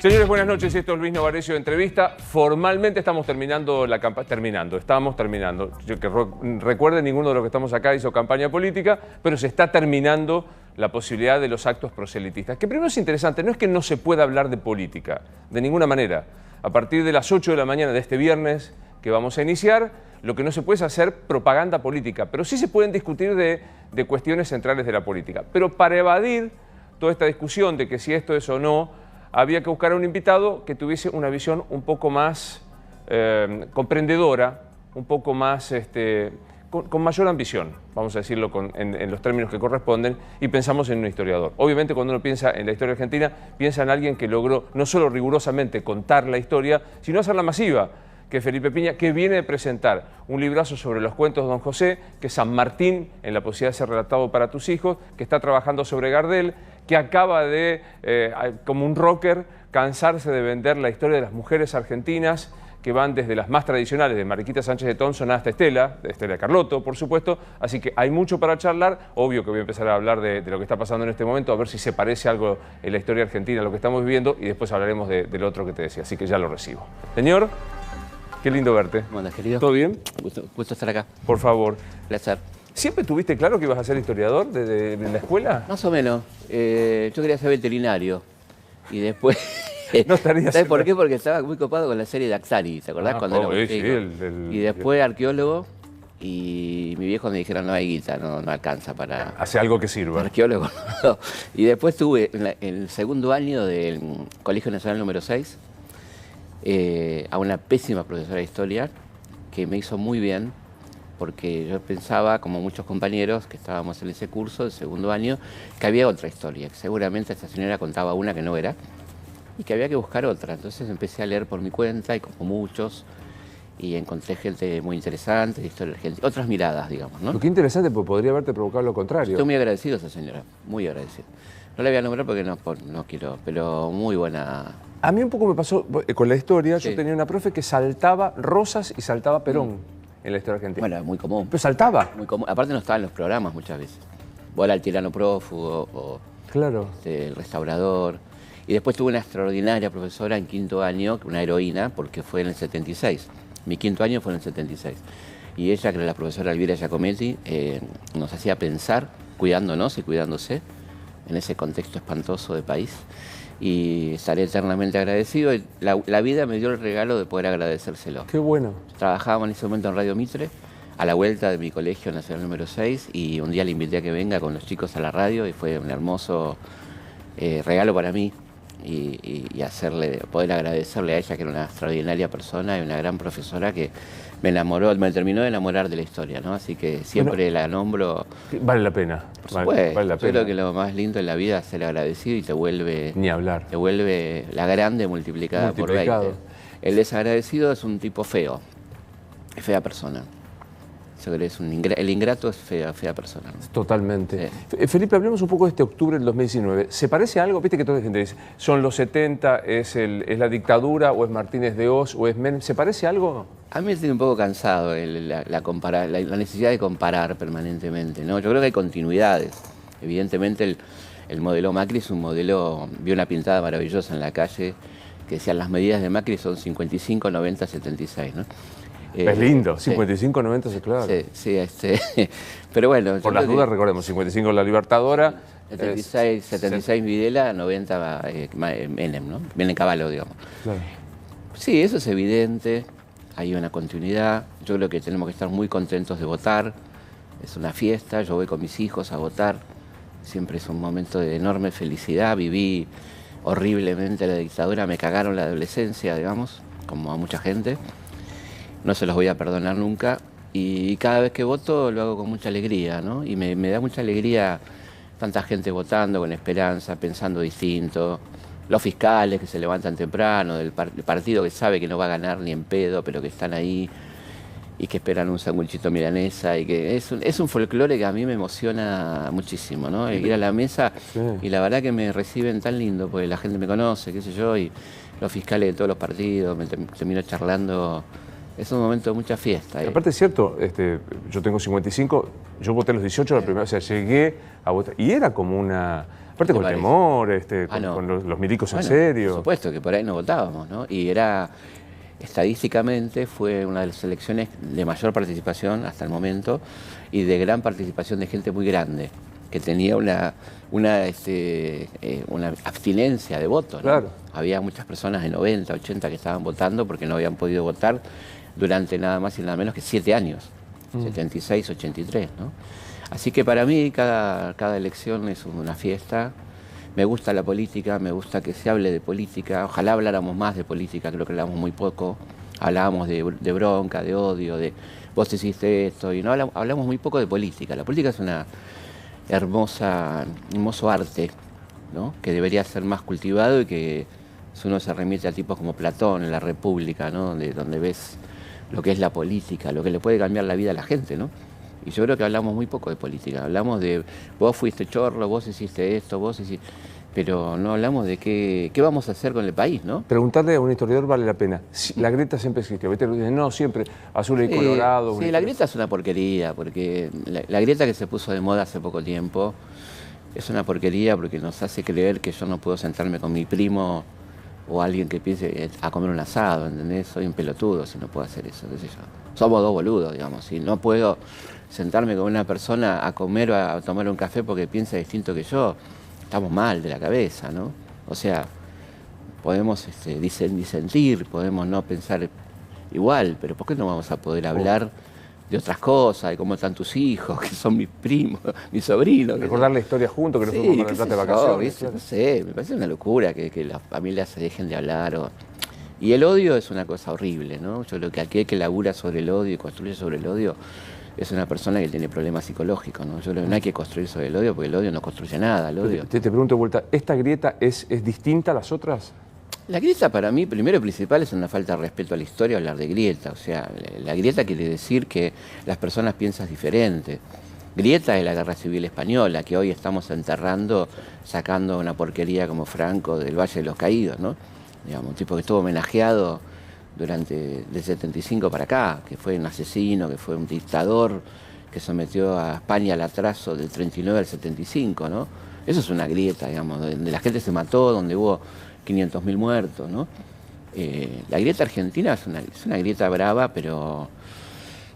Señores, buenas noches. Esto es Luis Novarecio de Entrevista. Formalmente estamos terminando la campaña. Estamos terminando. Yo que recuerden, ninguno de los que estamos acá hizo campaña política, pero se está terminando la posibilidad de los actos proselitistas. Que primero es interesante, no es que no se pueda hablar de política, de ninguna manera. A partir de las 8 de la mañana de este viernes que vamos a iniciar, lo que no se puede es hacer propaganda política, pero sí se pueden discutir de cuestiones centrales de la política. Pero para evadir toda esta discusión de que si esto es o no, había que buscar a un invitado que tuviese una visión un poco más comprendedora, un poco más, con mayor ambición, vamos a decirlo en los términos que corresponden, y pensamos en un historiador. Obviamente cuando uno piensa en la historia argentina, piensa en alguien que logró no solo rigurosamente contar la historia, sino hacerla masiva, que es Felipe Piña, que viene de presentar un librazo sobre los cuentos de Don José, que es San Martín, en la posibilidad de ser relatado para tus hijos, que está trabajando sobre Gardel, que acaba de, como un rocker, cansarse de vender la historia de las mujeres argentinas, que van desde las más tradicionales, de Mariquita Sánchez de Thompson hasta Estela, de Estela Carlotto, por supuesto. Así que hay mucho para charlar. Obvio que voy a empezar a hablar de lo que está pasando en este momento, a ver si se parece algo en la historia argentina a lo que estamos viviendo, y después hablaremos del otro que te decía. Así que ya lo recibo. Señor, qué lindo verte. ¿Cómo andas, querido? ¿Todo bien? Gusto estar acá. Por favor. Placer. ¿Siempre tuviste claro que ibas a ser historiador desde la escuela? Más o menos. Yo quería ser veterinario. Y después... No estaría. ¿Sabes por qué? Porque estaba muy copado con la serie de Axari, ¿te acordás? Cuando era sí, Y después arqueólogo, y mi viejo me dijeron, no hay guita, no alcanza para... Hace algo que sirva. Arqueólogo. No. Y después tuve en el segundo año del Colegio Nacional número 6 a una pésima profesora de historia que me hizo muy bien, porque yo pensaba, como muchos compañeros que estábamos en ese curso de segundo año, que había otra historia, que seguramente esta señora contaba una que no era, y que había que buscar otra. Entonces empecé a leer por mi cuenta, y como muchos, y encontré gente muy interesante, de historia argentina, otras miradas, digamos, ¿no? Lo que interesante, porque podría haberte provocado lo contrario. Estoy muy agradecido a esa señora, muy agradecido. No la voy a nombrar porque no quiero, pero muy buena. A mí un poco me pasó con la historia. Sí. Yo tenía una profe que saltaba Rosas y saltaba Perón en la historia argentina. Bueno, muy común. Pero saltaba. Muy común. Aparte no estaba en los programas muchas veces. Vos era el tirano prófugo o Claro. el restaurador. Y después tuve una extraordinaria profesora en quinto año, una heroína, porque fue en el 76. Mi quinto año fue en el 76. Y ella, que era la profesora Elvira Giacometti, nos hacía pensar, cuidándonos y cuidándose, en ese contexto espantoso de país. Y estaré eternamente agradecido. La vida me dio el regalo de poder agradecérselo. Qué bueno. Trabajábamos en ese momento en Radio Mitre, a la vuelta de mi colegio nacional número 6, y un día le invité a que venga con los chicos a la radio, y fue un hermoso regalo para mí, y poder agradecerle a ella, que era una extraordinaria persona y una gran profesora que me terminó de enamorar de la historia, ¿no? Así que siempre la nombro. Vale la pena. Por supuesto. Vale la Yo pena. creo que lo más lindo en la vida es ser agradecido, y te vuelve... Ni hablar. Te vuelve la grande multiplicada por 20. El desagradecido es un tipo feo, es fea persona. El ingrato es fea persona. Totalmente. Sí. Felipe, hablemos un poco de este octubre del 2019. ¿Se parece a algo? Viste que toda la gente dice, son los 70, es la dictadura, o es Martínez de Oz, o es Menem. ¿Se parece a algo? A mí me estoy un poco cansado la necesidad de comparar permanentemente, ¿no? Yo creo que hay continuidades. Evidentemente el modelo Macri es un modelo, vi una pintada maravillosa en la calle que decían las medidas de Macri son 55, 90, 76, ¿no? Es lindo, sí. 55, 90, sí, claro. Sí, pero bueno... Por las dudas, recordemos, 55 la Libertadora. 76 Videla, 90 Menem, ¿no? Menem Cavallo, digamos. Claro. Sí, eso es evidente, hay una continuidad. Yo creo que tenemos que estar muy contentos de votar. Es una fiesta, yo voy con mis hijos a votar. Siempre es un momento de enorme felicidad. Viví horriblemente la dictadura, me cagaron la adolescencia, digamos, como a mucha gente. No se los voy a perdonar nunca, y cada vez que voto lo hago con mucha alegría, ¿no? Y me da mucha alegría tanta gente votando con esperanza, pensando distinto, los fiscales que se levantan temprano, el partido que sabe que no va a ganar ni en pedo, pero que están ahí y que esperan un sanguchito milanesa, y que es un folclore que a mí me emociona muchísimo, ¿no? Ir a la mesa, sí. Y la verdad que me reciben tan lindo, porque la gente me conoce, qué sé yo, y los fiscales de todos los partidos, me termino charlando. Es un momento de mucha fiesta. Aparte es cierto, yo tengo 55, yo voté a los 18 la primera vez, o sea, llegué a votar, y era como una... Aparte con parece? temor, No. con los milicos en Bueno, serio. por supuesto que por ahí no votábamos, ¿no? Y era, estadísticamente, fue una de las elecciones de mayor participación hasta el momento y de gran participación de gente muy grande, que tenía una abstinencia de voto, ¿no? Claro. Había muchas personas de 90, 80 que estaban votando porque no habían podido votar durante nada más y nada menos que 7 años, 76, 83, ¿no? Así que para mí cada elección es una fiesta. Me gusta la política, me gusta que se hable de política. Ojalá habláramos más de política, creo que hablamos muy poco. Hablábamos de bronca, de odio, de vos hiciste esto, y no hablamos muy poco de política. La política es una hermoso arte, ¿no? Que debería ser más cultivado y que si uno se remite a tipos como Platón en la República, ¿no? Donde ves lo que es la política, lo que le puede cambiar la vida a la gente, ¿no? Y yo creo que hablamos muy poco de política. Hablamos de vos fuiste chorro, vos hiciste esto, vos hiciste... Pero no hablamos de qué vamos a hacer con el país, ¿no? Preguntarle a un historiador vale la pena. La grieta siempre existió. ¿Viste? Dicen, no, siempre azul y colorado. Sí, la grieta es una porquería, porque la grieta que se puso de moda hace poco tiempo es una porquería porque nos hace creer que yo no puedo sentarme con mi primo o alguien que piense a comer un asado, ¿entendés? Soy un pelotudo si no puedo hacer eso, qué sé yo. Somos dos boludos, digamos. Si no puedo sentarme con una persona a comer o a tomar un café porque piensa distinto que yo, estamos mal de la cabeza, ¿no? O sea, podemos disentir, podemos no pensar igual, pero ¿por qué no vamos a poder hablar de otras cosas, de cómo están tus hijos, que son mis primos, mis sobrinos? Recordar la historia juntos, que no fuimos a Mar del Plata de vacaciones. Claro. No sé, me parece una locura que las familias se dejen de hablar. Y el odio es una cosa horrible, ¿no? Yo creo que aquel que labura sobre el odio y construye sobre el odio es una persona que tiene problemas psicológicos, ¿no? Yo creo que no hay que construir sobre el odio porque el odio no construye nada. El odio... Te pregunto de vuelta, ¿esta grieta es distinta a las otras? La grieta para mí, primero y principal, es una falta de respeto a la historia hablar de grieta. O sea, la grieta quiere decir que las personas piensan diferente. Grieta es la Guerra Civil Española, que hoy estamos enterrando, sacando una porquería como Franco del Valle de los Caídos, ¿no? Digamos, un tipo que estuvo homenajeado del 75 para acá, que fue un asesino, que fue un dictador, que sometió a España al atraso del 39 al 75, ¿no? Eso es una grieta, digamos, donde la gente se mató, donde hubo 500.000 muertos, ¿no? La grieta argentina es una grieta brava, pero,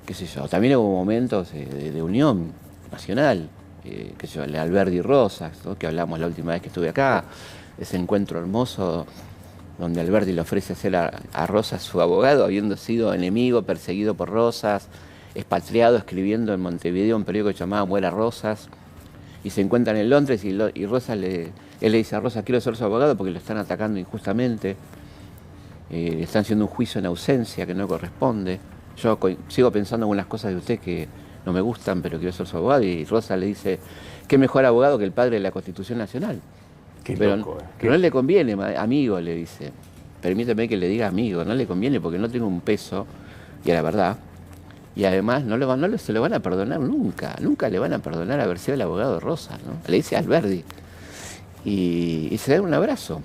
qué sé yo, también hubo momentos de unión nacional, qué sé yo, el Alberdi y Rosas, ¿no? Que hablamos la última vez que estuve acá, ese encuentro hermoso donde Alberdi le ofrece hacer a Rosas su abogado, habiendo sido enemigo, perseguido por Rosas, expatriado, escribiendo en Montevideo un periódico llamado Muera Rosas, y se encuentran en Londres y Rosas él le dice a Rosas, quiero ser su abogado porque lo están atacando injustamente, le están haciendo un juicio en ausencia que no corresponde. Yo sigo pensando en unas cosas de usted que no me gustan, pero quiero ser su abogado, y Rosas le dice, qué mejor abogado que el padre de la Constitución Nacional. Pero no le conviene, amigo, le dice. Permíteme que le diga amigo, no le conviene porque no tengo un peso, y a la verdad. Y además se lo van a perdonar nunca. Nunca le van a perdonar haber sido el abogado de Rosas, ¿no? Le dice a Alberdi. Y se dan un abrazo.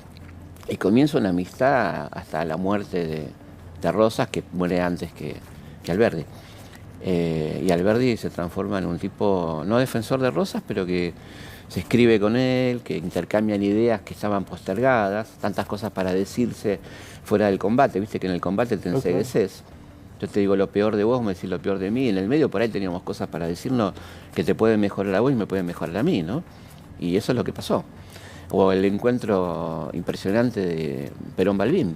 Y comienza una amistad hasta la muerte de Rosas, que muere antes que Alberdi. Y Alberdi se transforma en un tipo, no defensor de Rosas, pero que se escribe con él, que intercambian ideas que estaban postergadas, tantas cosas para decirse fuera del combate. Viste que en el combate te encegueces. Yo te digo lo peor de vos, me decís lo peor de mí. En el medio por ahí teníamos cosas para decirnos que te pueden mejorar a vos y me pueden mejorar a mí, ¿no? Y eso es lo que pasó. O el encuentro impresionante de Perón-Balbín,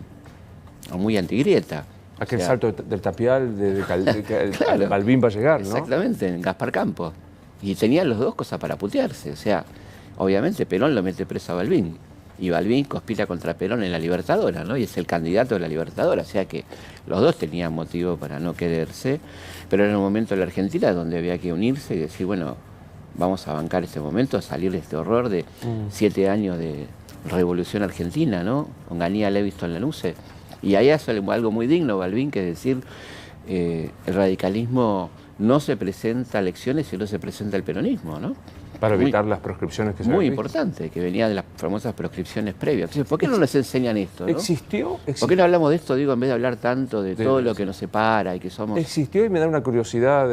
muy antigrieta. Aquel salto del tapial, claro, Balbín va a llegar, ¿no? Exactamente, en Gaspar Campos. Y tenían los dos cosas para putearse. O sea, obviamente Perón lo mete preso a Balbín. Y Balbín conspira contra Perón en la Libertadora, ¿no? Y es el candidato de la Libertadora. O sea que los dos tenían motivo para no quererse. Pero era un momento en la Argentina donde había que unirse y decir, bueno, vamos a bancar este momento, salir de este horror de 7 años de revolución argentina, ¿no? Con Ganía Leviston Lanusse. Y ahí hace algo muy digno Balbín, que es decir, el radicalismo no se presenta a elecciones, sino se presenta al peronismo, ¿no? Para evitar las proscripciones que se muy importante, que venía de las famosas proscripciones previas. Entonces, ¿por qué no nos enseñan esto, no? ¿Existió? ¿Por qué no hablamos de esto, digo, en vez de hablar tanto de todo lo que nos separa y que somos... ¿Existió? Y me da una curiosidad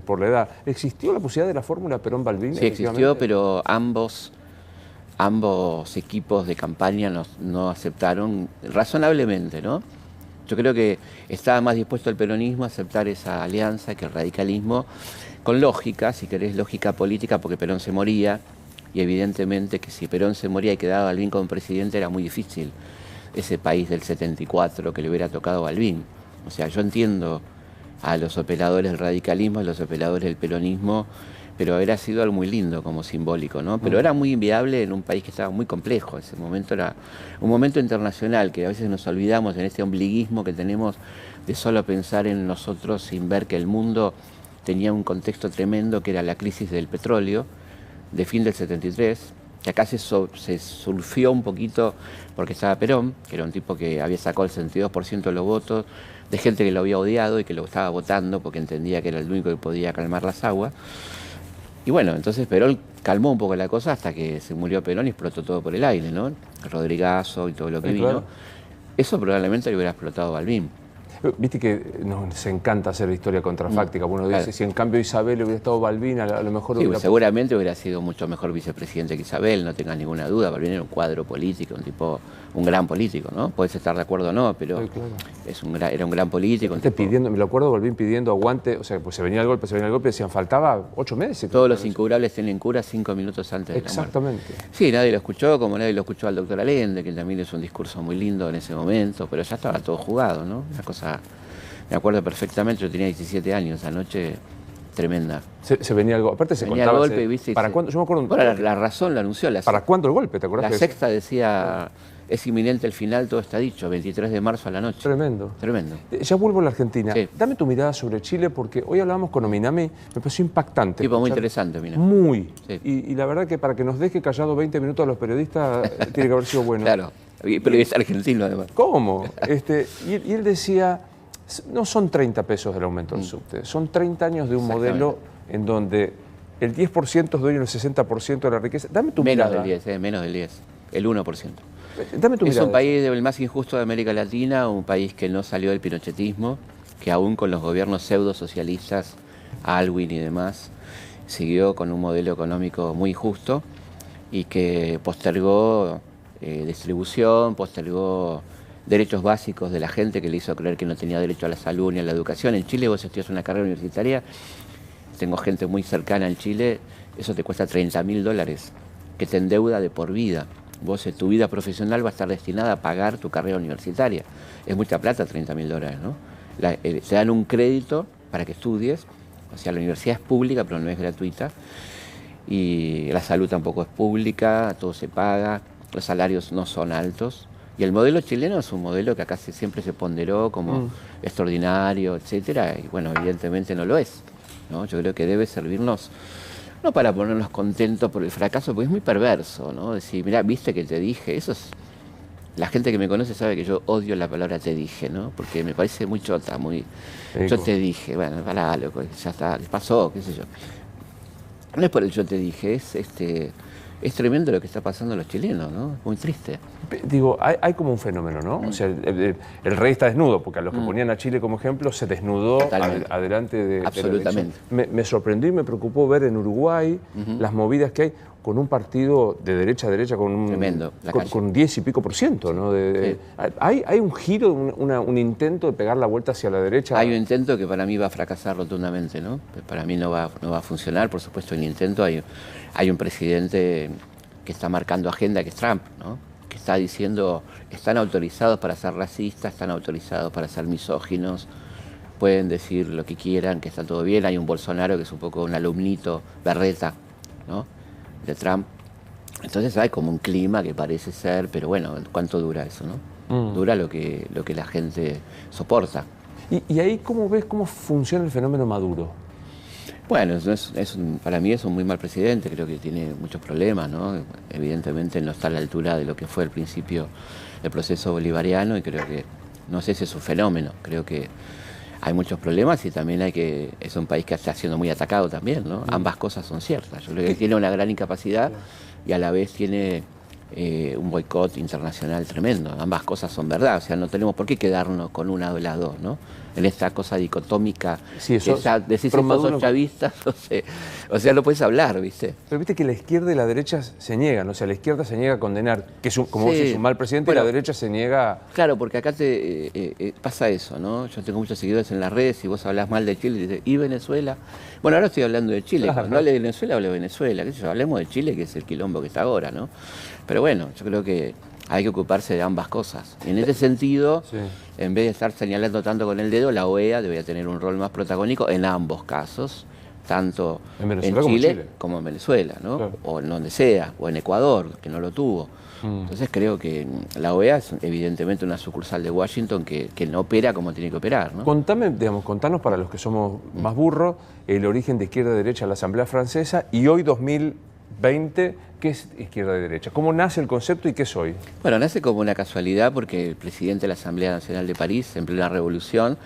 por la edad. ¿Existió la posibilidad de la fórmula Perón-Balbín? Sí, existió, pero ambos ambos equipos de campaña no aceptaron razonablemente, ¿no? Yo creo que estaba más dispuesto el peronismo a aceptar esa alianza que el radicalismo, con lógica, si querés, lógica política, porque Perón se moría, y evidentemente que si Perón se moría y quedaba Balbín como presidente era muy difícil ese país del 74 que le hubiera tocado a Balbín. O sea, yo entiendo a los operadores del radicalismo, a los operadores del peronismo, pero hubiera sido algo muy lindo como simbólico, ¿no? Pero era muy inviable en un país que estaba muy complejo. Ese momento era un momento internacional que a veces nos olvidamos en este ombliguismo que tenemos de solo pensar en nosotros sin ver que el mundo tenía un contexto tremendo que era la crisis del petróleo de fin del 73, que acá se surfió un poquito porque estaba Perón, que era un tipo que había sacado el 62% de los votos, de gente que lo había odiado y que lo estaba votando porque entendía que era el único que podía calmar las aguas. Y bueno, entonces Perón calmó un poco la cosa hasta que se murió Perón y explotó todo por el aire, ¿no? El Rodrigazo y todo lo que vino. Claro. Eso probablemente le hubiera explotado Balbín. Viste que nos encanta hacer historia contrafáctica. Uno dice, si en cambio Isabel hubiera estado Balbín, a lo mejor... Sí, seguramente hubiera sido mucho mejor vicepresidente que Isabel, no tengas ninguna duda. Balbín era un cuadro político, un gran político, ¿no? Puedes estar de acuerdo o no, pero sí, claro. Era un gran político. Me lo acuerdo, Balbín pidiendo aguante, o sea, pues se venía el golpe, decían, faltaba 8 meses. Todos los incurables tienen cura 5 minutos antes de la muerte. Exactamente. Sí, nadie lo escuchó, como nadie lo escuchó al doctor Allende, que también hizo un discurso muy lindo en ese momento, pero ya estaba todo jugado, ¿no? Una cosa... Me acuerdo perfectamente, yo tenía 17 años, esa noche tremenda. Se venía algo, aparte se venía contaba... el golpe, ¿viste? ¿Para cuándo? Yo me acuerdo... Bueno, la Razón lo anunció. ¿Para cuándo el golpe? ¿Te acuerdas? La Sexta decía, es inminente el final, todo está dicho, 23 de marzo a la noche. Tremendo. Tremendo. Ya vuelvo a la Argentina. Sí. Dame tu mirada sobre Chile, porque hoy hablábamos con Ominami, me pareció impactante. Tipo muy interesante, mira. Muy. Sí. Y la verdad que para que nos deje callados 20 minutos a los periodistas, tiene que haber sido bueno. Claro, pero es argentino además. ¿Cómo? Y él decía, no son 30 pesos del aumento del subte, son 30 años de un modelo en donde el 10% es dueño del 60% de la riqueza. Dame tu menos mirada. Del 10, menos del 10, el 1%. Dame tu mirada. Es un país el más injusto de América Latina, un país que no salió del pinochetismo, que aún con los gobiernos pseudo-socialistas, Aylwin y demás, siguió con un modelo económico muy injusto y que postergó distribución, postergó derechos básicos de la gente, que le hizo creer que no tenía derecho a la salud ni a la educación. En Chile vos estudias una carrera universitaria, tengo gente muy cercana en Chile, eso te cuesta $30.000, que te endeuda de por vida. Vos tu vida profesional va a estar destinada a pagar tu carrera universitaria. Es mucha plata, $30.000, ¿no? Te dan un crédito para que estudies, o sea, la universidad es pública, pero no es gratuita, y la salud tampoco es pública, todo se paga, los salarios no son altos. Y el modelo chileno es un modelo que acá siempre se ponderó como extraordinario, etcétera, y bueno, evidentemente no lo es, ¿no? Yo creo que debe servirnos, no para ponernos contentos por el fracaso, porque es muy perverso, ¿no? Decir, mirá, viste que te dije, eso es... La gente que me conoce sabe que yo odio la palabra te dije, ¿no? Porque me parece muy chota, muy... Yo te dije, bueno, pará, loco, ya está, les pasó, qué sé yo. No es por el yo te dije, es tremendo lo que está pasando a los chilenos, ¿no? Es muy triste. Digo, hay como un fenómeno, ¿no? O sea, el rey está desnudo, porque a los que ponían a Chile como ejemplo se desnudó adelante de... Absolutamente. Me sorprendió y me preocupó ver en Uruguay las movidas que hay con un partido de derecha a derecha, con tremendo, con 10 y pico %, ¿no? Sí. ¿Hay un giro, un intento de pegar la vuelta hacia la derecha? Hay un intento que para mí va a fracasar rotundamente, ¿no? Para mí no va a funcionar, por supuesto, el intento. Hay un presidente que está marcando agenda, que es Trump, ¿no? Que está diciendo, están autorizados para ser racistas, están autorizados para ser misóginos, pueden decir lo que quieran, que está todo bien. Hay un Bolsonaro que es un poco un alumnito berreta, ¿no? De Trump. Entonces hay como un clima que parece ser, pero bueno, ¿cuánto dura eso, no? Dura lo que la gente soporta. ¿Y ahí cómo ves cómo funciona el fenómeno Maduro? Bueno, para mí es un muy mal presidente, creo que tiene muchos problemas, ¿no? Evidentemente no está a la altura de lo que fue al principio el proceso bolivariano y creo que, no sé si es un fenómeno, creo que hay muchos problemas y también es un país que está siendo muy atacado también, ¿no? Ambas cosas son ciertas. Yo creo que tiene una gran incapacidad y a la vez tiene un boicot internacional tremendo. Ambas cosas son verdad, o sea, no tenemos por qué quedarnos con una de las dos, ¿no? En esta cosa dicotómica, sí, eso, decís que sos chavistas, o sea, no puedes hablar, ¿viste? Pero viste que la izquierda y la derecha se niegan, o sea, la izquierda se niega a condenar, que es como vos decís, un mal presidente, y la derecha se niega... Claro, porque acá pasa eso, ¿no? Yo tengo muchos seguidores en las redes y vos hablás mal de Chile y dices, ¿y Venezuela? Bueno, ahora estoy hablando de Chile, cuando hable de Venezuela, hablo de Venezuela, qué sé yo, hablemos de Chile, que es el quilombo que está ahora, ¿no? Pero bueno, yo creo que hay que ocuparse de ambas cosas. Y en ese sentido, en vez de estar señalando tanto con el dedo, la OEA debería tener un rol más protagónico en ambos casos, tanto en Chile como en Venezuela, ¿no? Claro. O en donde sea, o en Ecuador, que no lo tuvo. Entonces creo que la OEA es evidentemente una sucursal de Washington que no opera como tiene que operar, ¿no? Contanos para los que somos más burros, el origen de izquierda y derecha a la Asamblea Francesa y hoy 2020, ¿qué es izquierda y derecha? ¿Cómo nace el concepto y qué es hoy? Bueno, nace como una casualidad porque el presidente de la Asamblea Nacional de París, en plena revolución,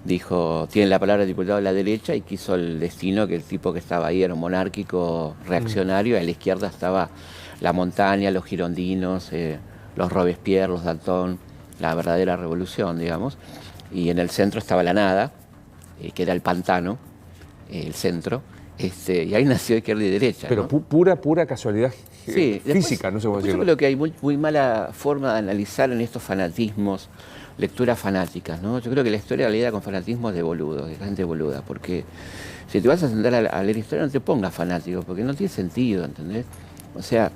dijo, tiene la palabra el diputado de la derecha y quiso el destino que el tipo que estaba ahí era un monárquico reaccionario, a la izquierda estaba la montaña, los girondinos, los Robespierre, los Danton, la verdadera revolución, digamos, y en el centro estaba la nada, que era el pantano, el centro, y ahí nació izquierda y derecha. Pero ¿no? pura casualidad física, después, no sé cómo decirlo. Yo creo que hay muy mala forma de analizar en estos fanatismos, lecturas fanáticas, ¿no? Yo creo que la historia la leída con fanatismo es de boludos, de gente boluda, porque si te vas a sentar a leer historia no te pongas fanático, porque no tiene sentido, ¿entendés? O sea,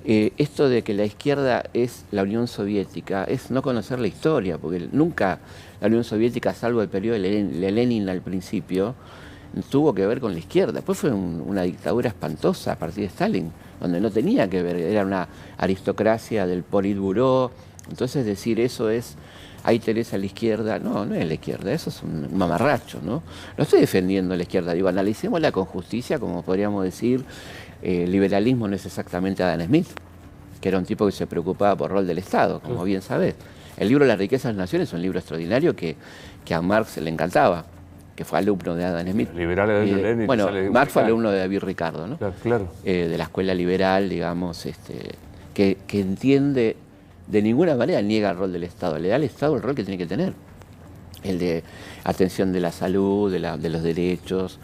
esto de que la izquierda es la Unión Soviética es no conocer la historia, porque nunca la Unión Soviética, salvo el periodo de Lenin al principio, tuvo que ver con la izquierda. Después fue una dictadura espantosa a partir de Stalin, donde no tenía que ver, era una aristocracia del Politburó. Entonces decir eso es, ahí tenés a la izquierda, no es la izquierda, eso es un mamarracho, ¿no? No estoy defendiendo a la izquierda, digo, analicémosla con justicia, como podríamos decir, el liberalismo no es exactamente Adam Smith, que era un tipo que se preocupaba por el rol del Estado, como bien sabés. El libro La riqueza de las naciones es un libro extraordinario que a Marx le encantaba, que fue alumno de Adam Smith. Liberales de Lenin. Bueno, Marx fue alumno de David Ricardo, ¿no? Claro. De la escuela liberal, digamos, que entiende, de ninguna manera niega el rol del Estado, le da al Estado el rol que tiene que tener. El de atención de la salud, de los derechos.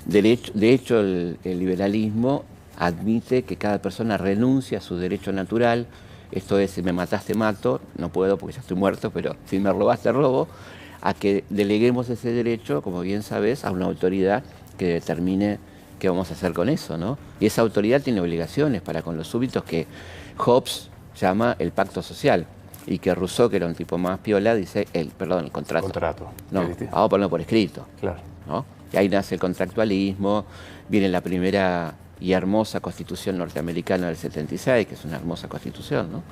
De hecho, el liberalismo admite que cada persona renuncia a su derecho natural. Esto es, si me mataste, mato, no puedo porque ya estoy muerto, pero si me robaste, robo, a que deleguemos ese derecho, como bien sabes, a una autoridad que determine qué vamos a hacer con eso, ¿no? Y esa autoridad tiene obligaciones para con los súbditos que Hobbes llama el pacto social, y que Rousseau, que era un tipo más piola, dice, el contrato. No, vamos a ponerlo por escrito. Claro. ¿No? Y ahí nace el contractualismo, viene la primera y hermosa Constitución norteamericana del 76, que es una hermosa constitución, ¿no?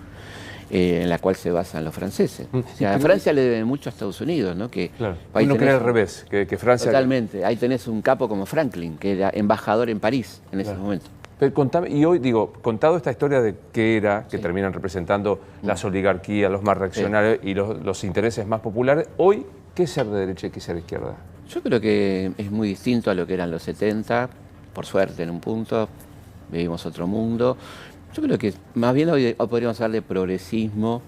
En la cual se basan los franceses. O sea, Francia le debe mucho a Estados Unidos, ¿no? Que claro. Uno cree al revés, que Francia... Totalmente. Ahí tenés un capo como Franklin, que era embajador en París en ese momento. Pero contame, y hoy, digo, contado esta historia de qué era, que terminan representando las oligarquías, los más reaccionarios y los intereses más populares, hoy, ¿qué es ser de derecha y qué es ser de izquierda? Yo creo que es muy distinto a lo que eran los 70, por suerte en un punto, vivimos otro mundo. Yo creo que más bien hoy podríamos hablar de progresismo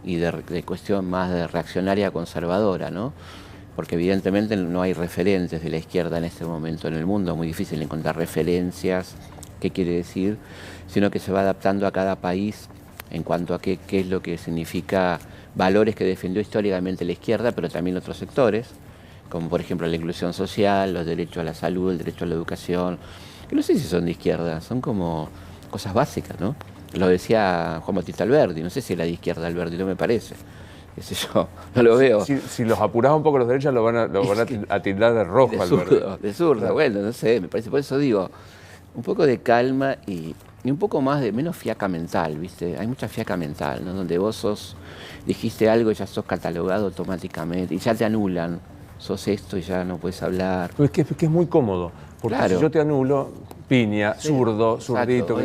y de cuestión más de reaccionaria conservadora, ¿no? Porque evidentemente no hay referentes de la izquierda en este momento en el mundo, es muy difícil encontrar referencias, qué quiere decir, sino que se va adaptando a cada país en cuanto a qué es lo que significa valores que defendió históricamente la izquierda, pero también otros sectores, como por ejemplo la inclusión social, los derechos a la salud, el derecho a la educación, que no sé si son de izquierda, son como cosas básicas, ¿no? Lo decía Juan Bautista Alberdi, no sé si era de izquierda Alberdi, no me parece. Qué sé yo, no lo veo. Si los apurás un poco los derechos, lo van a tildar de rojo, Alberdi. De zurdo, claro. Bueno, no sé, me parece, por eso digo, un poco de calma y un poco más de menos fiaca mental, ¿viste? Hay mucha fiaca mental, ¿no? Donde vos dijiste algo y ya sos catalogado automáticamente y ya te anulan. Sos esto y ya no puedes hablar. Pero es que es muy cómodo, porque claro. Si yo te anulo, piña, zurdo, zurdito,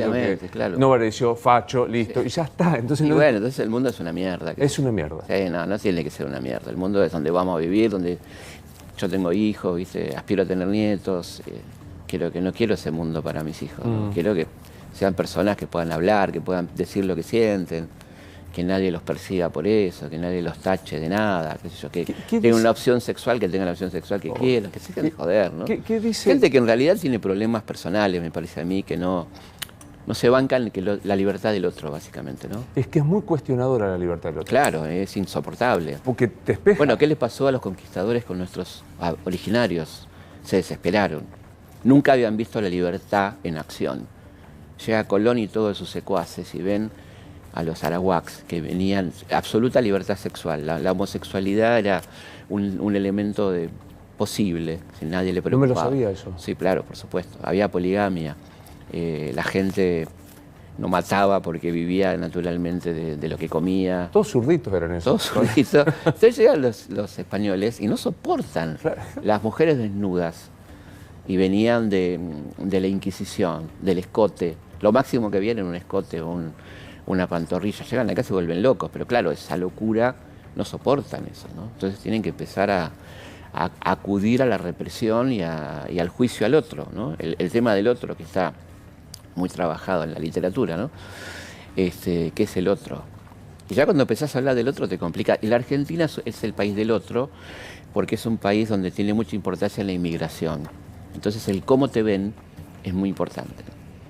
claro. No pareció, facho, listo, y ya está. Entonces, bueno, entonces el mundo es una mierda. Es una mierda. Sí, no tiene que ser una mierda. El mundo es donde vamos a vivir, donde yo tengo hijos, ¿viste? Aspiro a tener nietos. No quiero ese mundo para mis hijos. ¿No? Quiero que sean personas que puedan hablar, que puedan decir lo que sienten, que nadie los persiga por eso, que nadie los tache de nada, qué sé yo, que tengan una opción sexual, que tengan la opción sexual que quieran, que se dejen de joder, ¿no? ¿Qué dice? Gente que en realidad tiene problemas personales, me parece a mí, que no se bancan la libertad del otro, básicamente, ¿no? Es que es muy cuestionadora la libertad del otro. Claro, es insoportable. Porque te espeja. Bueno, ¿qué les pasó a los conquistadores con nuestros originarios? Se desesperaron. Nunca habían visto la libertad en acción. Llega Colón y todos sus secuaces y ven a los arawaks que venían, absoluta libertad sexual. La homosexualidad era un elemento posible, si nadie le preocupaba. No me lo sabía eso. Sí, claro, por supuesto. Había poligamia. La gente no mataba porque vivía naturalmente de lo que comía. Todos zurditos eran esos. Todos zurditos. Entonces llegan los españoles y no soportan las mujeres desnudas. Y venían de la Inquisición, del escote. Lo máximo que viene un escote o una pantorrilla. Llegan acá y se vuelven locos. Pero claro, esa locura no soportan eso, ¿no? Entonces tienen que empezar a acudir a la represión y al juicio al otro, ¿no? El tema del otro, que está muy trabajado en la literatura, ¿no? ¿Qué es el otro? Y ya cuando empezás a hablar del otro te complica. Y la Argentina es el país del otro porque es un país donde tiene mucha importancia la inmigración. Entonces el cómo te ven es muy importante.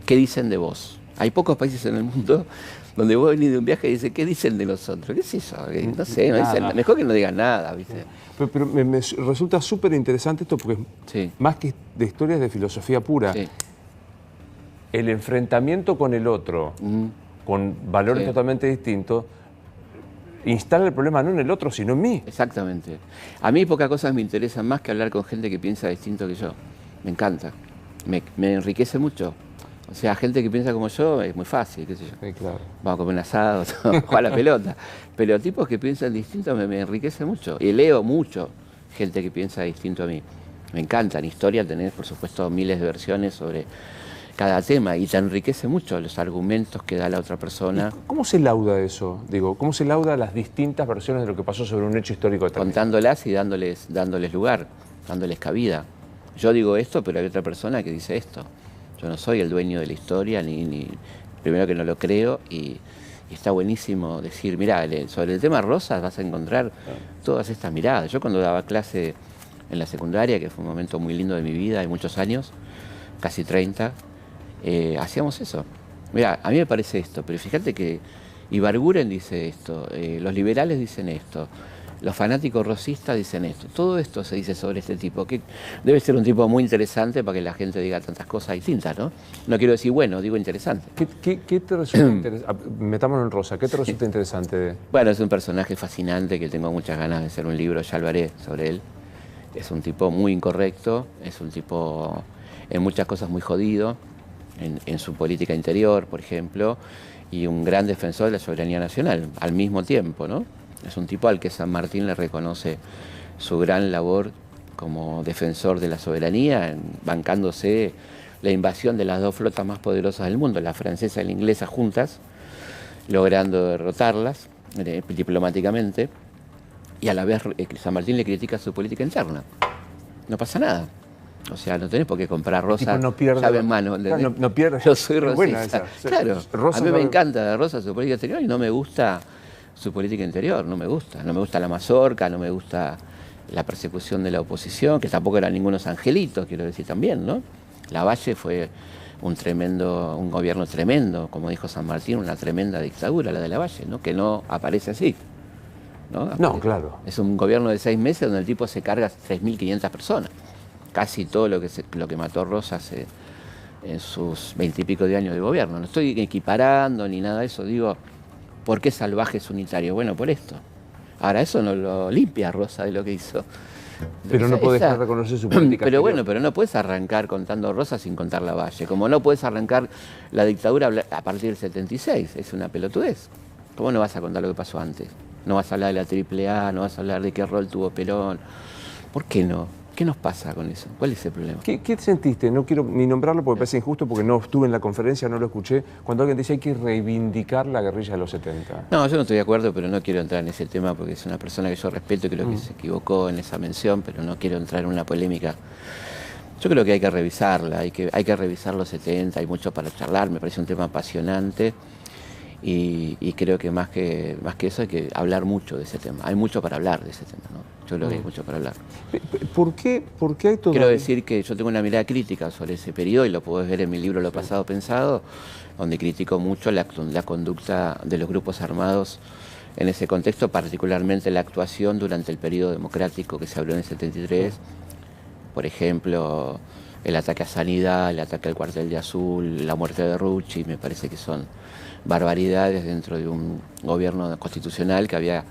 ¿Qué dicen de vos? Hay pocos países en el mundo donde vos venís de un viaje y dices, ¿qué dicen de nosotros? ¿Qué es eso? No sé, no dicen, mejor que no digan nada, ¿viste? Pero me resulta súper interesante esto porque sí. Más que de historias de filosofía pura. Sí. El enfrentamiento con el otro, con valores totalmente distintos, instala el problema no en el otro, sino en mí. Exactamente. A mí pocas cosas me interesan más que hablar con gente que piensa distinto que yo. Me encanta. Me enriquece mucho. O sea, gente que piensa como yo es muy fácil, qué sé yo. Sí, claro. Vamos a comer un asado, jugar a la pelota. Pero tipos que piensan distinto me enriquece mucho. Y leo mucho gente que piensa distinto a mí. Me encanta. En historia tenés, por supuesto, miles de versiones sobre cada tema y te enriquece mucho los argumentos que da la otra persona. ¿Y cómo se lauda eso? Digo, ¿cómo se lauda las distintas versiones de lo que pasó sobre un hecho histórico determinado? Contándolas y dándoles lugar, dándoles cabida. Yo digo esto, pero hay otra persona que dice esto. Yo no soy el dueño de la historia, ni primero que no lo creo, y está buenísimo decir, mirá, sobre el tema Rosas vas a encontrar todas estas miradas. Yo cuando daba clase en la secundaria, que fue un momento muy lindo de mi vida, hay muchos años, casi 30, hacíamos eso. Mirá, a mí me parece esto, pero fíjate que Ibarguren dice esto, los liberales dicen esto, los fanáticos rosistas dicen esto. Todo esto se dice sobre este tipo, que debe ser un tipo muy interesante para que la gente diga tantas cosas distintas, ¿no? No quiero decir bueno, digo interesante. ¿Qué te resulta interesante? Metámonos en rosa, ¿qué te resulta interesante? Bueno, es un personaje fascinante que tengo muchas ganas de hacer un libro, ya lo haré sobre él. Es un tipo muy incorrecto, es un tipo en muchas cosas muy jodido, en su política interior, por ejemplo, y un gran defensor de la soberanía nacional, al mismo tiempo, ¿no? Es un tipo al que San Martín le reconoce su gran labor como defensor de la soberanía, bancándose la invasión de las dos flotas más poderosas del mundo, la francesa y la inglesa juntas, logrando derrotarlas diplomáticamente, y a la vez San Martín le critica su política interna. No pasa nada. O sea, no tenés por qué comprar Rosa no pierde, llave en mano. Claro, no pierde. Yo soy rosista. Claro, Rosa a mí me encanta Rosa su política exterior y no me gusta su política interior, no me gusta. No me gusta la mazorca, no me gusta la persecución de la oposición, que tampoco eran ningunos angelitos, quiero decir también, ¿no? Lavalle fue un gobierno tremendo, como dijo San Martín, una tremenda dictadura, la de Lavalle, ¿no? Que no aparece así. No, claro. Es un gobierno de 6 meses donde el tipo se carga 3.500 personas. Casi todo lo que mató Rosas en sus 20 y pico de años de gobierno. No estoy equiparando ni nada de eso, digo, ¿por qué salvaje es unitario? Bueno, por esto. Ahora, eso no lo limpia Rosa de lo que hizo. Pero no podés dejar de reconocer su política. Pero bueno, pero no puedes arrancar contando Rosa sin contar Lavalle. Como no puedes arrancar la dictadura a partir del 76. Es una pelotudez. ¿Cómo no vas a contar lo que pasó antes? No vas a hablar de la AAA, no vas a hablar de qué rol tuvo Perón. ¿Por qué no? ¿Qué nos pasa con eso? ¿Cuál es el problema? ¿Qué sentiste? No quiero ni nombrarlo porque me parece injusto porque no estuve en la conferencia, no lo escuché. Cuando alguien dice hay que reivindicar la guerrilla de los 70. No, yo no estoy de acuerdo, pero no quiero entrar en ese tema porque es una persona que yo respeto y creo que se equivocó en esa mención, pero no quiero entrar en una polémica Yo creo que hay que revisarla, hay que revisar los 70, hay mucho para charlar, me parece un tema apasionante y creo que más que eso hay que hablar mucho de ese tema. Hay mucho para hablar de ese tema, ¿no? Yo creo que hay mucho para hablar. ¿Por qué hay todo? Quiero decir que yo tengo una mirada crítica sobre ese periodo y lo podés ver en mi libro Lo pasado pensado, donde critico mucho la conducta de los grupos armados en ese contexto, particularmente la actuación durante el periodo democrático que se abrió en el 73. Por ejemplo, el ataque a Sanidad, el ataque al cuartel de Azul, la muerte de Rucci, me parece que son barbaridades dentro de un gobierno constitucional que había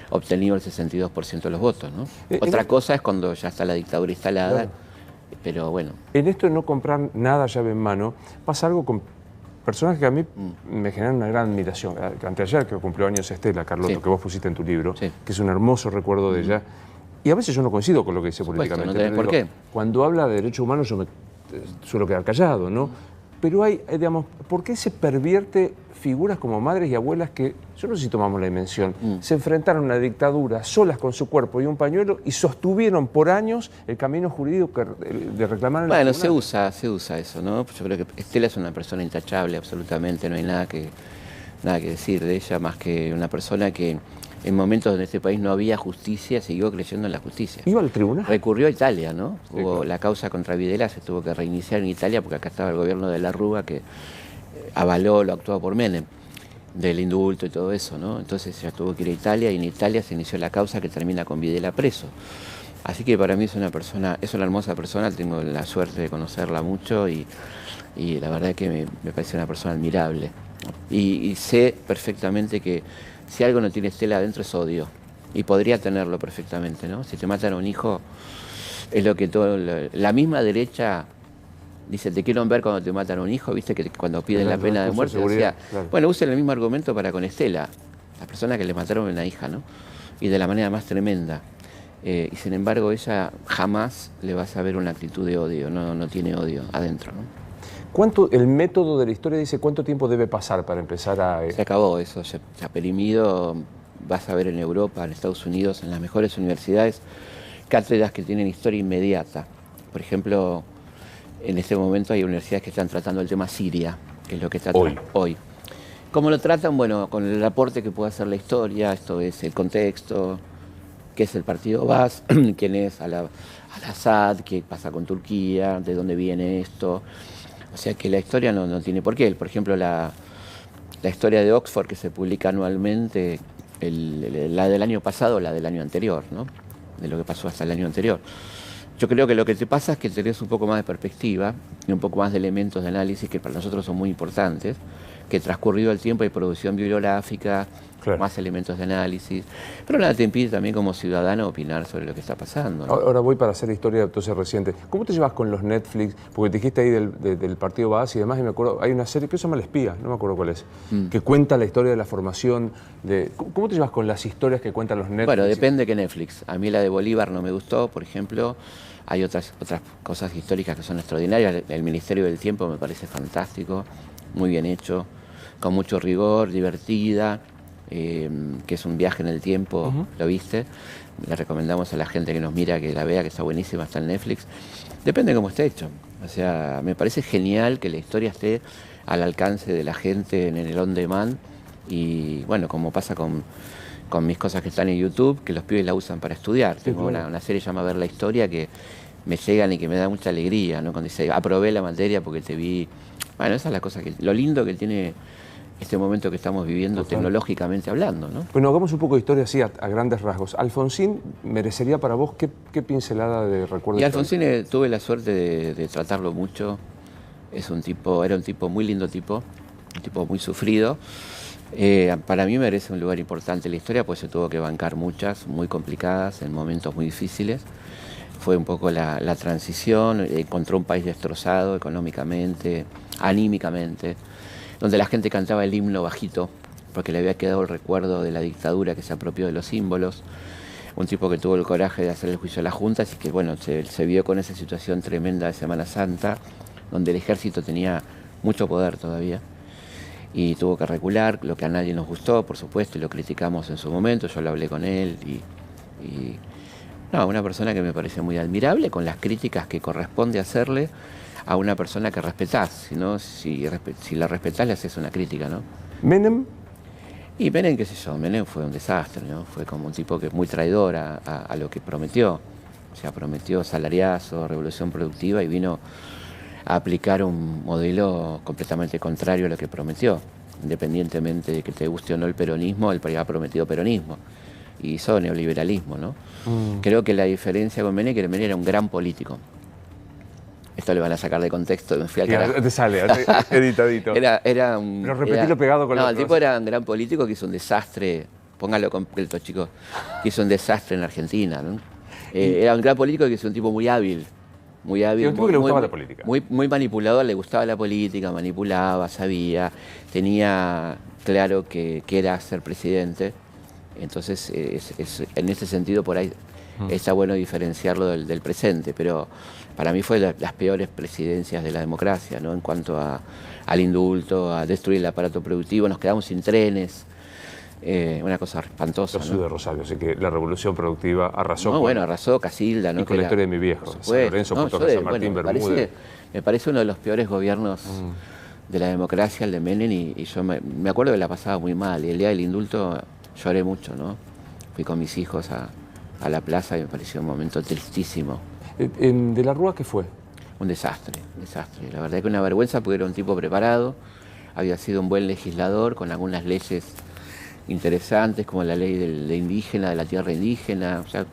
obtenido el 62% de los votos, ¿no? Otra cosa es cuando ya está la dictadura instalada, claro. Pero bueno. En esto de no comprar nada llave en mano, pasa algo con personas que a mí me generan una gran admiración. Anteayer, que cumplió años Estela Carlotto, sí, que vos pusiste en tu libro, sí, que es un hermoso recuerdo de ella. Y a veces yo no coincido con lo que dice políticamente. No tenés por qué. Cuando habla de derechos humanos yo me suelo quedar callado, ¿no? Pero hay, digamos, ¿por qué se pervierte figuras como madres y abuelas que, yo no sé si tomamos la dimensión, se enfrentaron a una dictadura solas con su cuerpo y un pañuelo y sostuvieron por años el camino jurídico de reclamar en la Bueno, se usa eso, ¿no? Yo creo que Estela es una persona intachable, absolutamente, no hay nada que decir de ella, más que una persona que en momentos donde en este país no había justicia, siguió creyendo en la justicia. ¿Iba al tribunal? Recurrió a Italia, ¿no? Sí, claro. La causa contra Videla se tuvo que reiniciar en Italia porque acá estaba el gobierno de la Rúa que avaló lo actuado por Menem, del indulto y todo eso, ¿no? Entonces ella tuvo que ir a Italia y en Italia se inició la causa que termina con Videla preso. Así que para mí es una hermosa persona, tengo la suerte de conocerla mucho y la verdad que me parece una persona admirable. Y sé perfectamente que si algo no tiene Estela adentro es odio. Y podría tenerlo perfectamente, ¿no? Si te matan a un hijo, es lo que la misma derecha dice, te quiero ver cuando te matan a un hijo, viste que cuando piden la pena de muerte, decía, claro. Bueno, usen el mismo argumento para con Estela, la persona que le mataron a una hija, ¿no? Y de la manera más tremenda. Y sin embargo, ella jamás le vas a ver una actitud de odio, no tiene odio adentro, ¿no? El método de la historia dice cuánto tiempo debe pasar para empezar a... Se acabó eso, se ha perimido, vas a ver en Europa, en Estados Unidos, en las mejores universidades, cátedras que tienen historia inmediata. Por ejemplo, en este momento hay universidades que están tratando el tema Siria, que es lo que tratan hoy. ¿Cómo lo tratan? Bueno, con el aporte que puede hacer la historia, esto es el contexto, qué es el partido Baas, quién es al-Assad, qué pasa con Turquía, de dónde viene esto. O sea que la historia no tiene por qué. Por ejemplo, la historia de Oxford que se publica anualmente, la del año pasado, la del año anterior, ¿no? De lo que pasó hasta el año anterior. Yo creo que lo que te pasa es que tenés un poco más de perspectiva y un poco más de elementos de análisis que para nosotros son muy importantes, que transcurrido el tiempo hay producción bibliográfica, claro, más elementos de análisis, pero nada te impide también como ciudadano opinar sobre lo que está pasando, ¿no? Ahora voy para hacer historia entonces reciente. ¿Cómo te llevas con los Netflix? Porque te dijiste ahí del partido Baas y demás, y me acuerdo, hay una serie que se llama El Espía, no me acuerdo cuál es, que cuenta la historia de la formación de... ¿Cómo te llevas con las historias que cuentan los Netflix? Bueno, depende de qué Netflix. A mí la de Bolívar no me gustó, por ejemplo. Hay otras cosas históricas que son extraordinarias. El Ministerio del Tiempo me parece fantástico, muy bien hecho, con mucho rigor, divertida, que es un viaje en el tiempo, ¿lo viste? Le recomendamos a la gente que nos mira que la vea, que está buenísima, está en Netflix. Depende de cómo esté hecho. O sea, me parece genial que la historia esté al alcance de la gente en el on demand y, bueno, como pasa con mis cosas que están en YouTube, que los pibes la usan para estudiar. Tengo una serie llamada Ver la Historia que me llegan y que me da mucha alegría, ¿no? Cuando dice, aprobé la materia porque te vi. Bueno, esa es la cosa lo lindo que tiene este momento que estamos viviendo tecnológicamente hablando, ¿no? Bueno, hagamos un poco de historia así a grandes rasgos. Alfonsín merecería para vos qué pincelada de recuerdo. Y Alfonsín tuve la suerte de tratarlo mucho. Era un tipo muy lindo tipo, un tipo muy sufrido. Para mí merece un lugar importante en la historia, pues se tuvo que bancar muchas, muy complicadas, en momentos muy difíciles. Fue un poco la transición, encontró un país destrozado económicamente, anímicamente, donde la gente cantaba el himno bajito, porque le había quedado el recuerdo de la dictadura que se apropió de los símbolos. Un tipo que tuvo el coraje de hacer el juicio a las juntas y que, bueno, se vio con esa situación tremenda de Semana Santa, donde el ejército tenía mucho poder todavía. Y tuvo que recular, lo que a nadie nos gustó, por supuesto, y lo criticamos en su momento, yo lo hablé con él y No, una persona que me parece muy admirable, con las críticas que corresponde hacerle a una persona que respetás. Si la respetás, le haces una crítica, ¿no? ¿Menem? Y Menem, qué sé yo, Menem fue un desastre, ¿no? Fue como un tipo que muy traidor a lo que prometió. O sea, prometió salariazo, revolución productiva y vino a aplicar un modelo completamente contrario a lo que prometió. Independientemente de que te guste o no el peronismo, él había prometido peronismo. Y hizo neoliberalismo, ¿no? Creo que la diferencia con Menem es que Menem era un gran político. Esto le van a sacar de contexto, me fui al carajo. Te sale, editadito. Era un... Pero repetilo pegado con No, la el otra. tipo era un gran político que hizo un desastre, póngalo completo, chicos, que hizo un desastre en Argentina, ¿no? Era un gran político que hizo un tipo muy hábil. Muy hábil. Sí, un tipo que le gustaba la política. Muy manipulador, le gustaba la política, manipulaba, sabía, tenía claro que era ser presidente. Entonces, en ese sentido, por ahí está bueno diferenciarlo del presente, pero para mí fue las peores presidencias de la democracia, ¿no? En cuanto al indulto, a destruir el aparato productivo, nos quedamos sin trenes, una cosa espantosa. Yo soy de Rosario, así que la revolución productiva arrasó no, bueno, arrasó Casilda, ¿no? y con la historia de mi viejo, San Lorenzo, Puerto San Martín, Bermúdez. Me parece uno de los peores gobiernos de la democracia, el de Menem, y yo me acuerdo que la pasaba muy mal, y el día del indulto lloré mucho, ¿no? Fui con mis hijos a la plaza y me pareció un momento tristísimo. ¿De la Rúa qué fue? Un desastre, un desastre. La verdad que una vergüenza porque era un tipo preparado, había sido un buen legislador con algunas leyes interesantes como la ley de indígena, de la tierra indígena. O sea,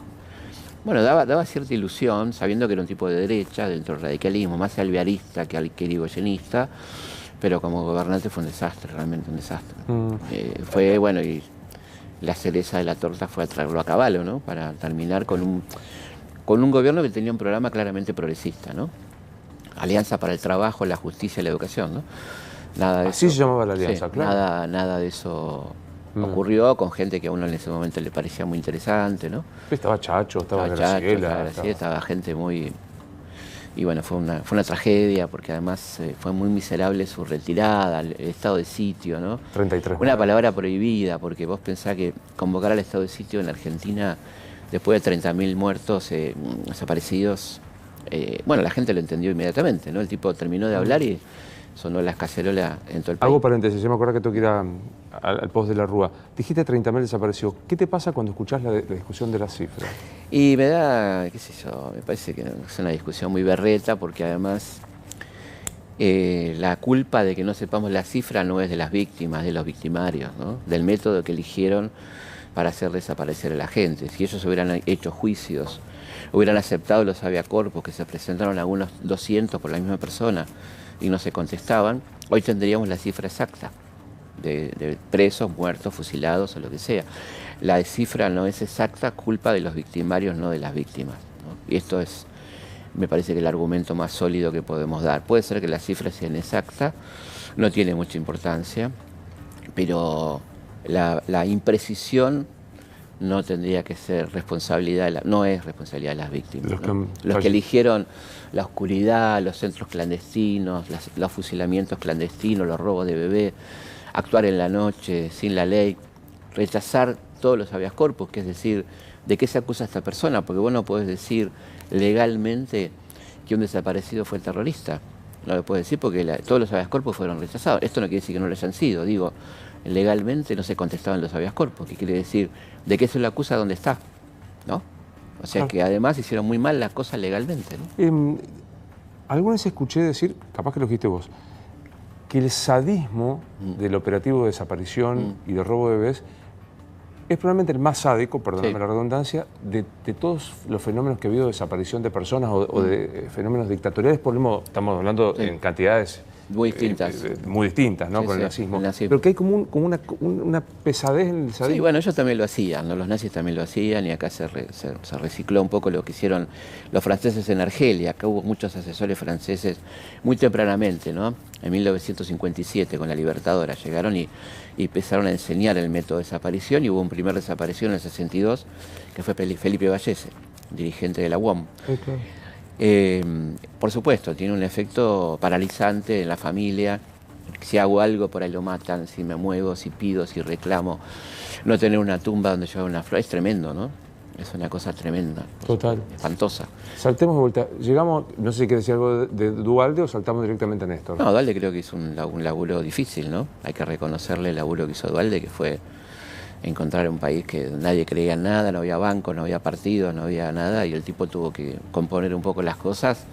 bueno, daba cierta ilusión, sabiendo que era un tipo de derecha, dentro del radicalismo, más alvearista que irigoyenista, pero como gobernante fue un desastre, realmente un desastre. Fue, bueno, y la cereza de la torta fue a traerlo a caballo, ¿no? Para terminar con un gobierno que tenía un programa claramente progresista, ¿no? Alianza para el Trabajo, la Justicia y la Educación, ¿no? Nada de Así eso, se llamaba la alianza, sí, claro. nada de eso ocurrió con gente que a uno en ese momento le parecía muy interesante, ¿no? Estaba Chacho, estaba Chacho, Graciela. estaba gente muy... Y bueno, fue una tragedia porque además fue muy miserable su retirada, el estado de sitio, ¿no? 33. Una palabra prohibida, porque vos pensás que convocar al estado de sitio en Argentina, después de 30.000 muertos, desaparecidos, bueno, la gente lo entendió inmediatamente, ¿no? El tipo terminó de hablar y sonó las cacerolas en todo el país. Hago paréntesis, yo me acuerdo que tengo que ir al post de la Rúa. Dijiste 30.000 desapareció. ¿Qué te pasa cuando escuchás la discusión de las cifras? Y me da, qué sé yo, me parece que es una discusión muy berreta porque además la culpa de que no sepamos la cifra no es de las víctimas, de los victimarios, ¿no? Del método que eligieron para hacer desaparecer a la gente. Si ellos hubieran hecho juicios, hubieran aceptado los habeacorpus que se presentaron algunos 200 por la misma persona y no se contestaban, hoy tendríamos la cifra exacta de presos, muertos, fusilados o lo que sea. La cifra no es exacta, culpa de los victimarios, no de las víctimas, ¿no? Y esto es, me parece que el argumento más sólido que podemos dar. Puede ser que la cifra sea inexacta, no tiene mucha importancia, pero la imprecisión no tendría que ser responsabilidad, no es responsabilidad de las víctimas. Los que eligieron la oscuridad, los centros clandestinos, los fusilamientos clandestinos, los robos de bebé, actuar en la noche sin la ley, rechazar todos los habeas corpus, que es decir, ¿de qué se acusa a esta persona? Porque vos no podés decir legalmente que un desaparecido fue terrorista. No lo puedes decir porque todos los habeas corpus fueron rechazados. Esto no quiere decir que no lo hayan sido. Digo, legalmente no se contestaban los habeas corpus, que quiere decir, ¿de qué se lo acusa? ¿Dónde está? ¿No? O sea que además hicieron muy mal las cosas legalmente, ¿no? Alguna vez escuché decir, capaz que lo dijiste vos, que el sadismo del operativo de desaparición y de robo de bebés es probablemente el más sádico, perdóname la redundancia, de todos los fenómenos que ha habido de desaparición de personas o de fenómenos dictatoriales. Por lo mismo, estamos hablando en cantidades muy distintas. Muy distintas, ¿no? Sí, con sí, el nazismo. el nazismo. Pero que hay como una pesadez en el sadismo. Sí, bueno, ellos también lo hacían, ¿no? Los nazis también lo hacían y acá se recicló un poco lo que hicieron los franceses en Argelia. Acá hubo muchos asesores franceses muy tempranamente, ¿no? En 1957 con la Libertadora llegaron y empezaron a enseñar el método de desaparición y hubo un primer desaparición en el 62 que fue Felipe Vallese, dirigente de la UOM. Okay. Por supuesto, tiene un efecto paralizante en la familia. Si hago algo, por ahí lo matan. Si me muevo, si pido, si reclamo. No tener una tumba donde llevar una flor, es tremendo, ¿no? es una cosa tremenda. Total. Espantosa. Saltemos de vuelta. Llegamos, no sé si quieres decir algo de Duhalde o saltamos directamente a Néstor. No, Duhalde creo que hizo un laburo difícil, ¿no? Hay que reconocerle el laburo que hizo Duhalde, que fue encontrar un país que nadie creía en nada, no había bancos, no había partidos, no había nada, y el tipo tuvo que componer un poco las cosas.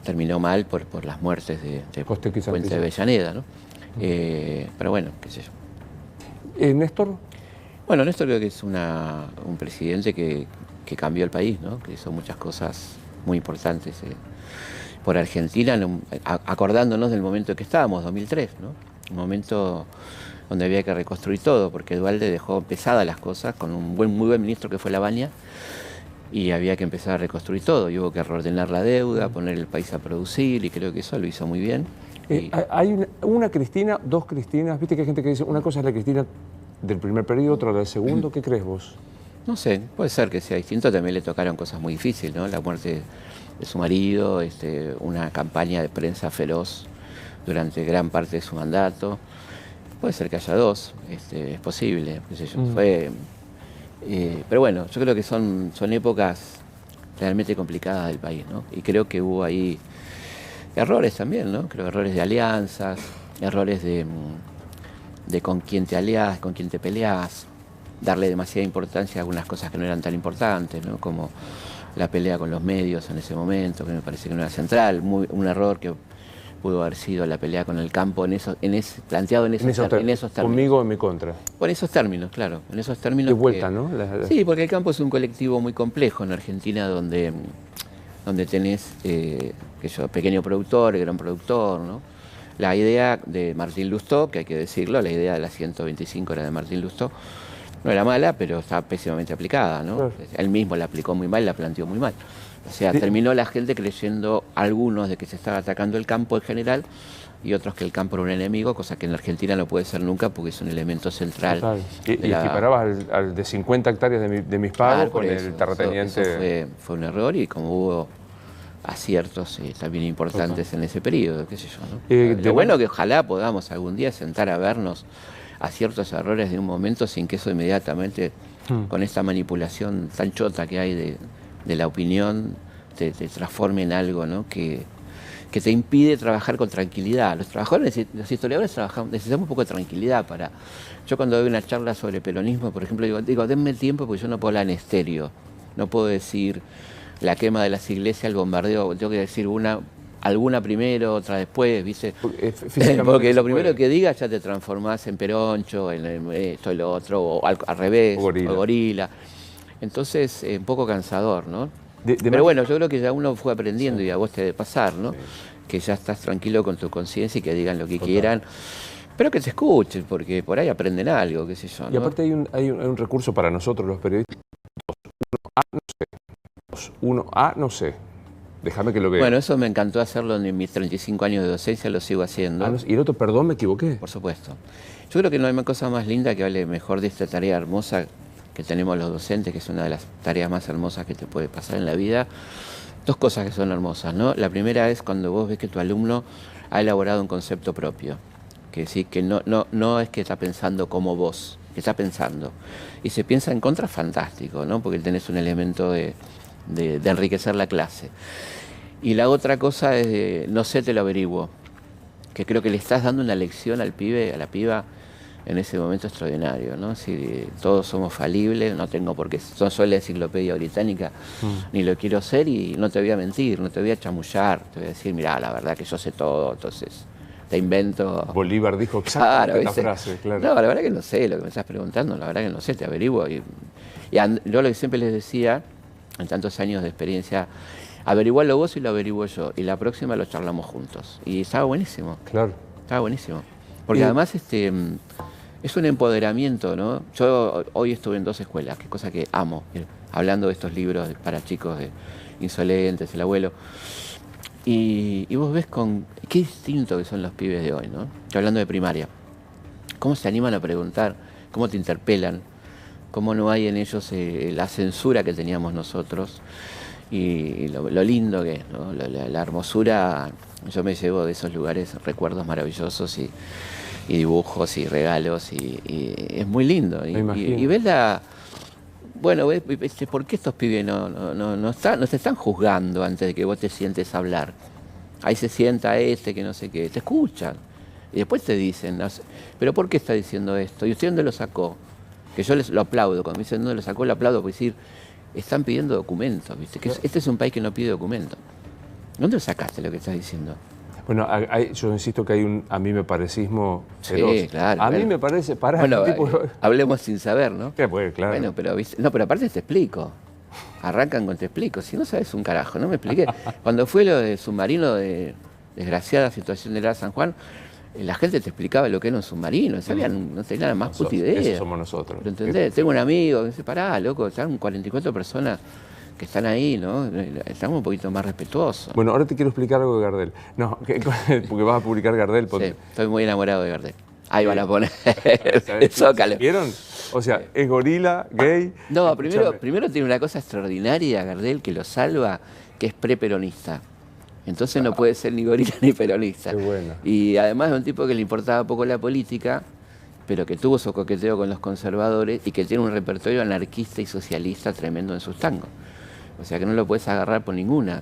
Terminó mal por las muertes de Puente de Avellaneda, ¿no? Pero bueno, qué sé yo. ¿Néstor? Bueno, Néstor creo que es un presidente que cambió el país, ¿no? Que hizo muchas cosas muy importantes por Argentina, acordándonos del momento en que estábamos, 2003, ¿no? Un momento donde había que reconstruir todo, porque Duhalde dejó pesadas las cosas con un muy buen ministro que fue Lavagna, y había que empezar a reconstruir todo, y hubo que reordenar la deuda, poner el país a producir, y creo que eso lo hizo muy bien. Hay una Cristina, dos Cristinas, viste que hay gente que dice, una cosa es la Cristina del primer periodo, otra del segundo, ¿qué crees vos? No sé, puede ser que sea distinto, también le tocaron cosas muy difíciles, ¿no? La muerte de su marido, una campaña de prensa feroz durante gran parte de su mandato. Puede ser que haya dos, es posible, qué sé yo. Pero bueno, yo creo que son épocas realmente complicadas del país, ¿no? Y creo que hubo ahí errores también, ¿no? Creo errores de alianzas, errores de con quién te aliás, con quién te peleás, darle demasiada importancia a algunas cosas que no eran tan importantes, ¿no? Como la pelea con los medios en ese momento, que me parece que no era central, un error que pudo haber sido la pelea con el campo planteado en esos términos. Conmigo en mi contra. Por esos términos, claro, en esos términos. De vuelta, ¿no? Sí, porque el campo es un colectivo muy complejo en Argentina donde tenés, pequeño productor, gran productor, ¿no? La idea de Martín Lustó, que hay que decirlo, la idea de la 125 era de Martín Lustó, no era mala, pero estaba pésimamente aplicada, ¿no? Claro. Él mismo la aplicó muy mal, la planteó muy mal. O sea, terminó la gente creyendo, algunos, de que se estaba atacando el campo en general y otros que el campo era un enemigo, cosa que en Argentina no puede ser nunca porque es un elemento central. Y equiparabas al de 50 hectáreas de mis pagos con el terrateniente. Eso fue un error, y como hubo aciertos también importantes en ese periodo, qué sé yo, ¿no? Lo bueno que ojalá podamos algún día sentar a vernos a ciertos errores de un momento sin que eso inmediatamente, con esta manipulación tan chota que hay de la opinión, te transforme en algo, ¿no? que te impide trabajar con tranquilidad. Los trabajadores, los historiadores necesitamos un poco de tranquilidad para... Yo cuando doy una charla sobre peronismo, por ejemplo, digo, denme tiempo porque yo no puedo hablar en estéreo. No puedo decir la quema de las iglesias, el bombardeo, tengo que decir alguna primero, otra después, ¿viste? Porque lo primero que digas ya te transformás en peroncho, en esto y lo otro, o al revés, o gorila. Entonces, un poco cansador, ¿no? Pero bueno, yo creo que ya uno fue aprendiendo, y a vos te debe pasar, ¿no? Sí. Que ya estás tranquilo con tu conciencia y que digan lo que quieran, pero que te escuchen, porque por ahí aprenden algo, qué sé yo, ¿no? Y aparte hay un recurso para nosotros los periodistas. No sé. Déjame que lo vea. Bueno, eso me encantó hacerlo en mis 35 años de docencia, lo sigo haciendo. Y el otro, perdón, me equivoqué. Por supuesto. Yo creo que no hay cosa más linda que hable mejor de esta tarea hermosa que tenemos los docentes, que es una de las tareas más hermosas que te puede pasar en la vida. Dos cosas que son hermosas, ¿no? La primera es cuando vos ves que tu alumno ha elaborado un concepto propio, que sí, que no es que está pensando como vos, que está pensando. Y se piensa en contra, fantástico, ¿no? Porque tenés un elemento de enriquecer la clase. Y la otra cosa es no sé, te lo averiguo, que creo que le estás dando una lección al pibe, a la piba, en ese momento extraordinario, ¿no? Si todos somos falibles, no tengo por qué, soy la enciclopedia británica, ni lo quiero ser, y no te voy a mentir, no te voy a chamullar, te voy a decir, mirá, la verdad que yo sé todo, entonces te invento. Bolívar dijo exactamente la frase, claro. No, la verdad que no sé lo que me estás preguntando, la verdad que no sé, te averiguo. Y yo lo que siempre les decía, en tantos años de experiencia, averigualo vos y lo averiguo yo, y la próxima lo charlamos juntos. Y estaba buenísimo. Claro. Estaba buenísimo. Porque además es un empoderamiento, ¿no? Yo hoy estuve en 2 escuelas, que cosa que amo, hablando de estos libros para chicos de Insolentes, El Abuelo. Y vos ves qué distinto que son los pibes de hoy, ¿no? Yo hablando de primaria. Cómo se animan a preguntar, cómo te interpelan, cómo no hay en ellos la censura que teníamos nosotros, y lo lindo que es, ¿no? La hermosura. Yo me llevo de esos lugares recuerdos maravillosos y dibujos y regalos, y es muy lindo. Y ves bueno, ¿por qué estos pibes no se están juzgando antes de que vos te sientes a hablar? Ahí se sienta este que no sé qué, te escuchan. Y después te dicen, no sé, ¿pero por qué está diciendo esto? ¿Y usted dónde lo sacó? Que yo lo aplaudo, cuando me dicen dónde lo sacó, lo aplaudo, por decir, están pidiendo documentos, ¿viste? Que este es un país que no pide documentos. ¿Dónde lo sacaste lo que estás diciendo? Bueno, yo insisto que hay un a mí me parecismo feroz. Sí, claro. A mí me parece, Bueno, tipo... hablemos sin saber, ¿no? Pues, claro. Bueno, pero, ¿viste? No, pero aparte te explico. Arrancan con te explico. Si no sabes un carajo, no me expliqué. Cuando fue lo de submarino de desgraciada situación del San Juan, la gente te explicaba lo que era un submarino, no tenían la más puta idea. Eso somos nosotros. ¿Pero entendés? Tengo un amigo que dice, pará, loco, están 44 personas que están ahí, ¿no? Estamos un poquito más respetuosos. Bueno, ahora te quiero explicar algo de Gardel. No, porque vas a publicar Gardel. Sí, estoy muy enamorado de Gardel. Ahí van a poner el Zócalo. ¿Vieron? O sea, es gorila, gay. No, primero tiene una cosa extraordinaria, Gardel, que lo salva, que es preperonista. Entonces no puede ser ni gorila ni peronista. Qué bueno. Y además es un tipo que le importaba poco la política, pero que tuvo su coqueteo con los conservadores y que tiene un repertorio anarquista y socialista tremendo en sus tangos. O sea que no lo puedes agarrar por ninguna,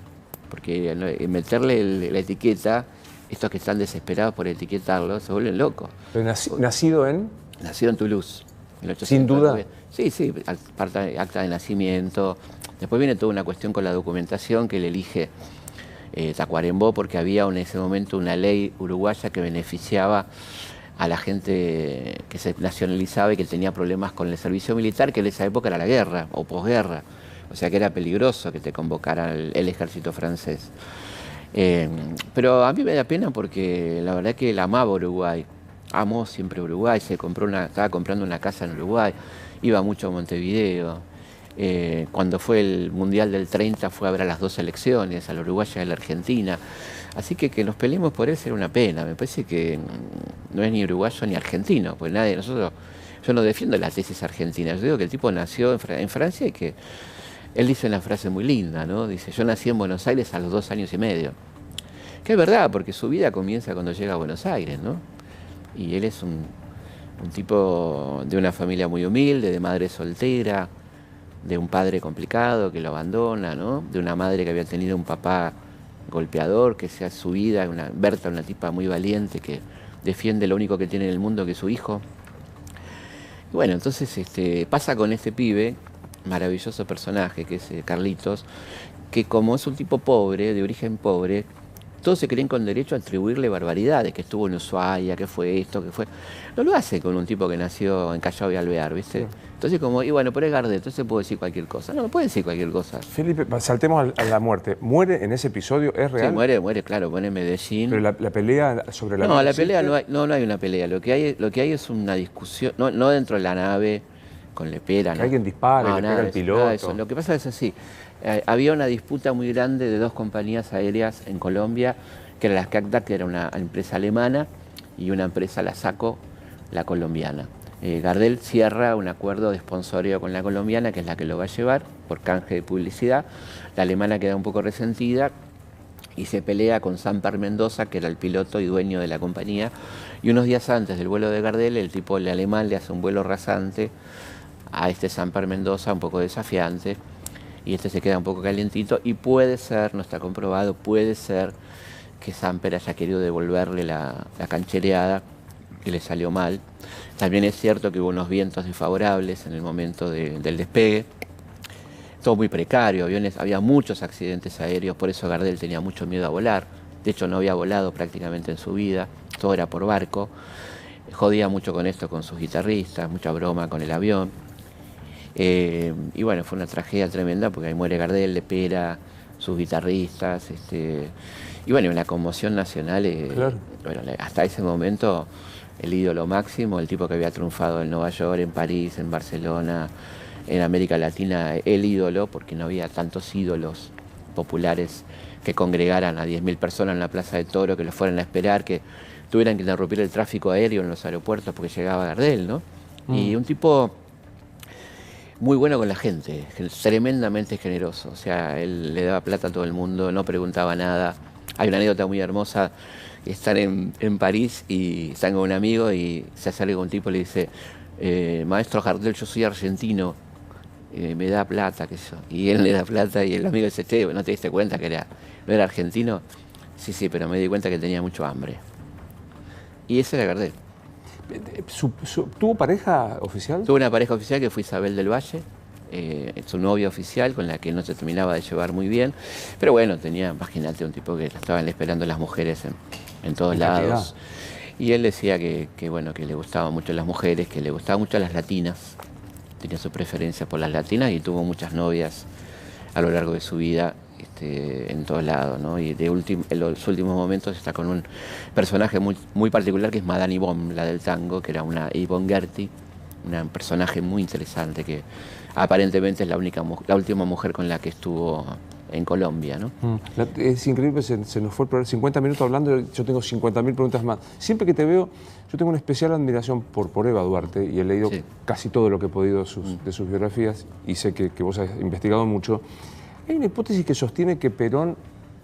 porque meterle la etiqueta, estos que están desesperados por etiquetarlo, se vuelven locos. Pero ¿nacido en? Nacido en Toulouse. Sin duda. Sí, acta de nacimiento. Después viene toda una cuestión con la documentación que él elige Tacuarembó, porque había en ese momento una ley uruguaya que beneficiaba a la gente que se nacionalizaba y que tenía problemas con el servicio militar, que en esa época era la guerra o posguerra. O sea que era peligroso que te convocara el ejército francés. Pero a mí me da pena porque la verdad que él amaba Uruguay. Amó siempre Uruguay, estaba comprando una casa en Uruguay, iba mucho a Montevideo. Cuando fue el Mundial del 30 fue a ver a las dos selecciones, a la uruguaya y a la argentina. Así que nos peleemos por él sería una pena. Me parece que no es ni uruguayo ni argentino, pues nadie de nosotros... Yo no defiendo la tesis argentina, yo digo que el tipo nació en Francia y que... Él dice una frase muy linda, ¿no? Dice, yo nací en Buenos Aires a los 2 años y medio. Que es verdad, porque su vida comienza cuando llega a Buenos Aires, ¿no? Y él es un tipo de una familia muy humilde, de madre soltera, de un padre complicado que lo abandona, ¿no? De una madre que había tenido un papá golpeador, que sea su vida, Berta, una tipa muy valiente que defiende lo único que tiene en el mundo, que es su hijo. Y bueno, entonces pasa con este pibe, maravilloso personaje que es Carlitos, que como es un tipo pobre, de origen pobre, todos se creen con derecho a atribuirle barbaridades, que estuvo en Ushuaia, que fue esto, que fue... No lo hace con un tipo que nació en Callao y Alvear, ¿viste? Entonces y bueno, pero es Gardel, entonces puedo decir cualquier cosa. No puede decir cualquier cosa. Felipe, saltemos a la muerte. ¿Muere en ese episodio? ¿Es real? Sí, muere, claro, muere en Medellín. Pero la pelea sobre la... No, la pelea no hay una pelea. Lo que hay es una discusión, no dentro de la nave, con Lepera. Que alguien dispara y le pega al piloto. Eso. Lo que pasa es así. Había una disputa muy grande de 2 compañías aéreas en Colombia, que era la SCACDA, que era una empresa alemana, y una empresa, la SACO, la colombiana. Gardel cierra un acuerdo de sponsoreo con la colombiana, que es la que lo va a llevar, por canje de publicidad. La alemana queda un poco resentida y se pelea con Samper Mendoza, que era el piloto y dueño de la compañía. Y unos días antes del vuelo de Gardel, el alemán le hace un vuelo rasante a Samper Mendoza, un poco desafiante, y se queda un poco calientito, y puede ser, no está comprobado, puede ser que Samper haya querido devolverle la canchereada, que le salió mal. También es cierto que hubo unos vientos desfavorables en el momento del despegue. Todo muy precario, había muchos accidentes aéreos, por eso Gardel tenía mucho miedo a volar. De hecho, no había volado prácticamente en su vida, todo era por barco. Jodía mucho con esto, con sus guitarristas, mucha broma con el avión. Y bueno, fue una tragedia tremenda porque ahí muere Gardel, Lepera, sus guitarristas. Y bueno, una conmoción nacional. Claro. Bueno, hasta ese momento, el ídolo máximo, el tipo que había triunfado en Nueva York, en París, en Barcelona, en América Latina, el ídolo, porque no había tantos ídolos populares que congregaran a 10.000 personas en la Plaza de Toro, que los fueran a esperar, que tuvieran que interrumpir el tráfico aéreo en los aeropuertos porque llegaba Gardel, ¿no? Y un tipo muy bueno con la gente, tremendamente generoso. O sea, él le daba plata a todo el mundo, no preguntaba nada. Hay una anécdota muy hermosa, están en París y están con un amigo y se acerca un tipo y le dice, maestro Gardel, yo soy argentino. me da plata, qué sé yo. Y él le da plata y el amigo dice, che, ¿no te diste cuenta que no era argentino? Sí, sí, pero me di cuenta que tenía mucho hambre. Y ese era Gardel. ¿Tuvo pareja oficial? Tuve una pareja oficial que fue Isabel del Valle, su novia oficial, con la que no se terminaba de llevar muy bien. Pero bueno, tenía, imagínate, un tipo que la estaban esperando las mujeres en todos lados. Y él decía bueno, que le gustaban mucho las mujeres, que le gustaban mucho las latinas. Tenía su preferencia por las latinas y tuvo muchas novias a lo largo de su vida, en todos lados, ¿no? Y en los últimos momentos está con un personaje muy particular que es Madame Yvonne, la del tango, que era una Yvonne Gerti, un personaje muy interesante que aparentemente es la última mujer con la que estuvo en Colombia, ¿no? Es increíble, se nos fue el programa, 50 minutos hablando, yo tengo 50.000 preguntas más. Siempre que te veo, yo tengo una especial admiración por Eva Duarte y he leído casi todo lo que he podido de sus biografías y sé que vos has investigado mucho. Hay una hipótesis que sostiene que Perón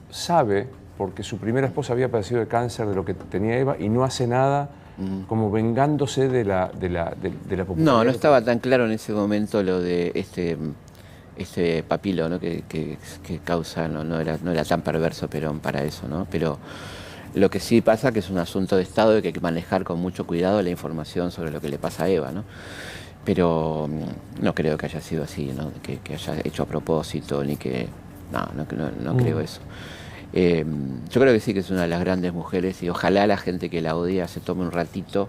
sabe, porque su primera esposa había padecido de cáncer de lo que tenía Eva y no hace nada como vengándose de la popularidad. No, no estaba tan claro en ese momento lo de este papilo, ¿no? que causa, no era tan perverso Perón para eso, ¿no? Pero lo que sí pasa que es un asunto de Estado y que hay que manejar con mucho cuidado la información sobre lo que le pasa a Eva, ¿no? Pero no creo que haya sido así, ¿no? Que haya hecho a propósito, ni que... No creo eso. Yo creo que sí que es una de las grandes mujeres y ojalá la gente que la odia se tome un ratito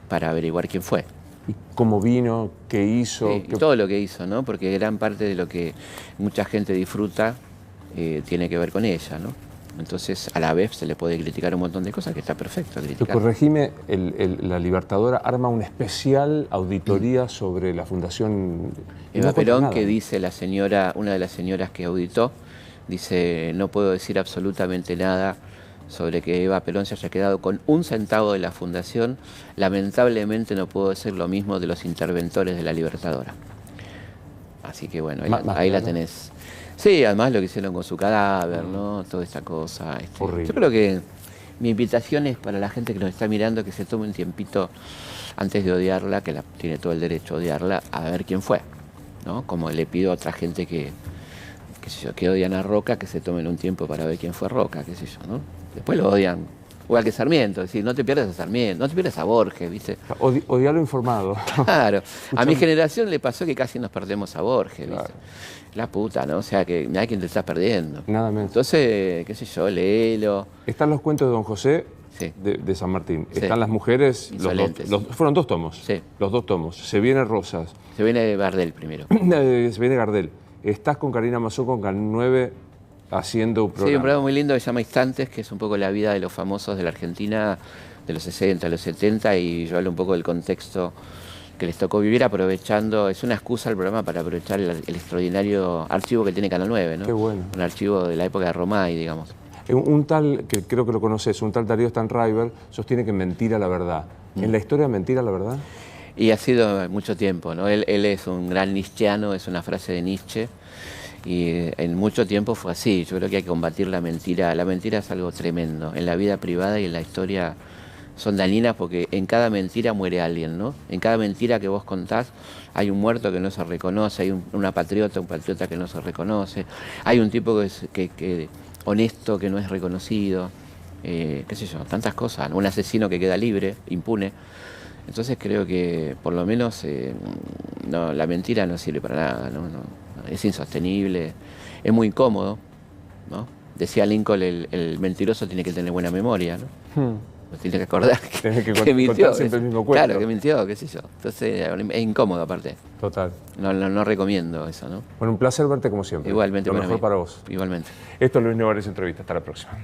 para averiguar quién fue. ¿Y cómo vino? ¿Qué hizo? Sí, todo lo que hizo, ¿no? Porque gran parte de lo que mucha gente disfruta tiene que ver con ella, ¿no? Entonces, a la vez se le puede criticar un montón de cosas que está perfecto criticar. Corregime, la Libertadora arma una especial auditoría sobre la Fundación Eva Perón, que dice una de las señoras que auditó, dice, no puedo decir absolutamente nada sobre que Eva Perón se haya quedado con un centavo de la Fundación. Lamentablemente no puedo decir lo mismo de los interventores de la Libertadora. Así que bueno, ahí la tenés. Sí, además lo que hicieron con su cadáver, ¿no? Toda esta cosa. Yo creo que mi invitación es para la gente que nos está mirando que se tome un tiempito antes de odiarla, que tiene todo el derecho a odiarla, a ver quién fue, ¿no? Como le pido a otra gente que odian a Roca, que se tomen un tiempo para ver quién fue Roca, qué sé yo, ¿no? Después lo odian. Igual que Sarmiento, es decir, no te pierdas a Sarmiento, no te pierdas a Borges, ¿viste? Odiarlo informado. Claro. A mi generación le pasó que casi nos perdemos a Borges, ¿viste? Claro. La puta, ¿no? O sea, que hay quien te estás perdiendo. Nada menos. Entonces, qué sé yo, léelo. Están los cuentos de Don José de San Martín. Están las mujeres, fueron 2 tomos. Sí. Los 2 tomos. Se viene Rosas. Se viene Gardel primero. Se viene Gardel. Estás con Karina Mazzocco con Canal 9 haciendo un programa. Sí, un programa muy lindo que se llama Instantes, que es un poco la vida de los famosos de la Argentina, de los 60, los 70, y yo hablo un poco del contexto que les tocó vivir aprovechando, es una excusa el programa para aprovechar el extraordinario archivo que tiene Canal 9, ¿no? Qué bueno. Un archivo de la época de Romay, digamos. Un tal, que creo que lo conoces, un tal Darío Stanraiver, sostiene que mentira la verdad. ¿En la historia mentira la verdad? Y ha sido mucho tiempo, ¿no? Él es un gran nietzscheano, es una frase de Nietzsche, y en mucho tiempo fue así. Yo creo que hay que combatir la mentira. La mentira es algo tremendo. En la vida privada y en la historia son dañinas porque en cada mentira muere alguien, ¿no? En cada mentira que vos contás hay un muerto que no se reconoce, hay un patriota que no se reconoce, hay un tipo que honesto que no es reconocido, qué sé yo, tantas cosas, ¿no? Un asesino que queda libre, impune. Entonces creo que por lo menos la mentira no sirve para nada, ¿no? Es insostenible, es muy incómodo, ¿no? Decía Lincoln, el mentiroso tiene que tener buena memoria, ¿no? Tiene que acordar que mintió. Siempre el mismo cuento. Claro, que mintió, qué sé yo. Entonces es incómodo aparte. Total. No recomiendo eso, ¿no? Bueno, un placer verte como siempre. Igualmente. Lo mejor para vos. Igualmente. Esto es Luis Nevares Entrevista. Hasta la próxima.